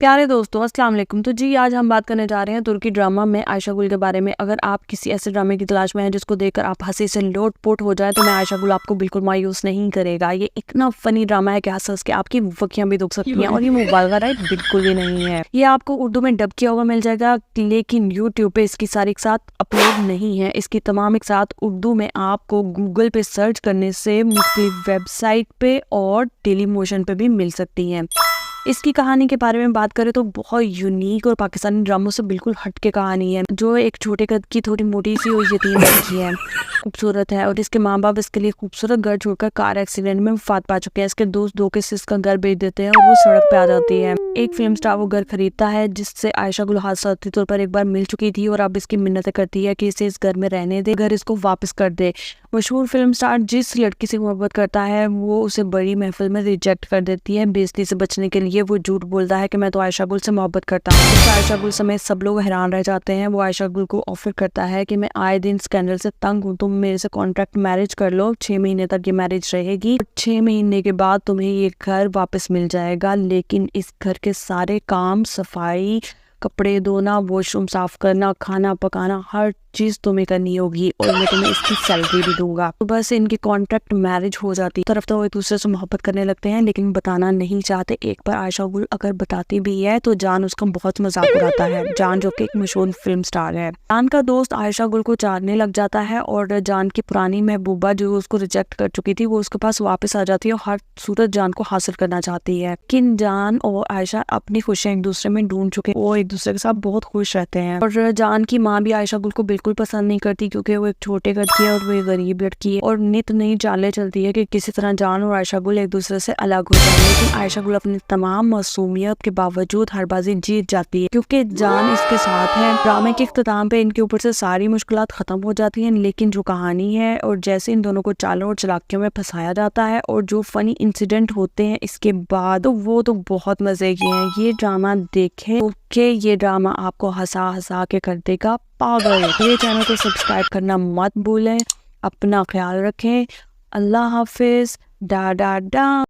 प्यारे दोस्तों, अस्सलाम वालेकुम। तो जी, आज हम बात करने जा रहे हैं तुर्की ड्रामा में आयशा गुल के बारे में। अगर आप किसी ऐसे ड्रामे की तलाश में हैं जिसको देखकर आप हंसी से लोट-पोट हो जाए, तो मैं आयशा गुल आपको बिल्कुल मायूस नहीं करेगा। ये इतना फ़नी ड्रामा है कि हँस-हँस के आपकी वकियाँ भी दुख सकती हैं और ये मुबालगा राइट बिल्कुल भी नहीं है। ये आपको उर्दू में डब किया हुआ मिल जाएगा, लेकिन यूट्यूब पे इसकी सारी एक साथ अपलोड नहीं है। इसकी तमाम एक साथ उर्दू में आपको गूगल पे सर्च करने से मुख्तलिफ वेबसाइट पे और टेलीमोशन पे भी मिल सकती हैं। इसकी कहानी के बारे में बात करें तो बहुत यूनिक और पाकिस्तानी ड्रामों से बिल्कुल हटके कहानी है, जो एक छोटे कद की थोड़ी मोटी सी और यतीम लड़की है, खूबसूरत है और इसके माँ बाप इसके लिए खूबसूरत घर छोड़कर कार एक्सीडेंट में वफात पा चुके हैं। इसके दोस्त धोखे से इसका घर बेच देते हैं और वो सड़क पे आ जाती है। एक फिल्म स्टार वो घर खरीदता है जिससे आयशा गुल हादसाती तौर पर एक बार मिल चुकी थी और अब इसकी मिन्नतें करती है कि इसे इस घर में रहने दे, घर इसको वापस कर दे। मशहूर फिल्म स्टार जिस लड़की से मोहब्बत करता है वो उसे बड़ी महफिल में रिजेक्ट कर देती है। बेइज्जती से बचने के लिए वो झूठ बोलता है कि मैं तो आयशा गुल से मोहब्बत करता हूँ। इससे आयशा गुल समेत सब लोग हैरान रह जाते हैं। वो आयशा गुल को ऑफर करता है कि मैं आए दिन स्कैंडल से तंग हूँ, तुम मेरे से कॉन्ट्रैक्ट मैरिज कर लो, 6 महीने तक ये मैरिज रहेगी, 6 महीने के बाद तुम्हें ये घर वापस मिल जाएगा, लेकिन इस घर के सारे काम, सफाई, कपड़े धोना, वॉशरूम साफ करना, खाना पकाना, हर चीज तुम्हें करनी होगी और मैं तुम्हें इसकी सैलरी भी दूंगा। तो बस इनकी कॉन्ट्रैक्ट मैरिज हो जाती है। तरफ तो वो एक दूसरे से मोहब्बत करने लगते हैं लेकिन बताना नहीं चाहते। एक बार आयशा गुल अगर बताती भी है तो जान उसका बहुत मजाक उड़ाता है। जान जो कि एक मशहूर फिल्म स्टार है। जान का दोस्त आयशा गुल को चाहने लग जाता है और जान की पुरानी महबूबा जो उसको रिजेक्ट कर चुकी थी वो उसके पास वापस आ जाती है और हर सूरत जान को हासिल करना चाहती है। लेकिन जान और आयशा अपनी खुशियां एक दूसरे में ढूंढ चुके, वो एक दूसरे के साथ बहुत खुश रहते हैं। और जान की माँ भी आयशा गुल को बिल्कुल पसंद नहीं करती क्योंकि वो एक छोटे कद की है और वो एक गरीब लड़की है और नित नई चालें चलती है कि किसी तरह जान और आयशा गुल एक दूसरे से अलग हो जाए। लेकिन आयशा गुल अपनी तमाम मासूमियत के बावजूद हर बाजी जीत जाती है क्योंकि जान इसके साथ है। ड्रामे के इख्तिताम पे इनके ऊपर से सारी मुश्किलात खत्म हो जाती हैं, लेकिन जो कहानी है और जैसे इन दोनों को चालों और चालाकियों में फंसाया जाता है और जो फनी इंसिडेंट होते हैं इसके बाद, वो तो बहुत मजे के हैं। ये ड्रामा देखें कि ये ड्रामा आपको हंसा हंसा के कर देगा पागल। ये चैनल को सब्सक्राइब करना मत भूलें। अपना ख्याल रखें। अल्लाह हाफिज। डा डा डा।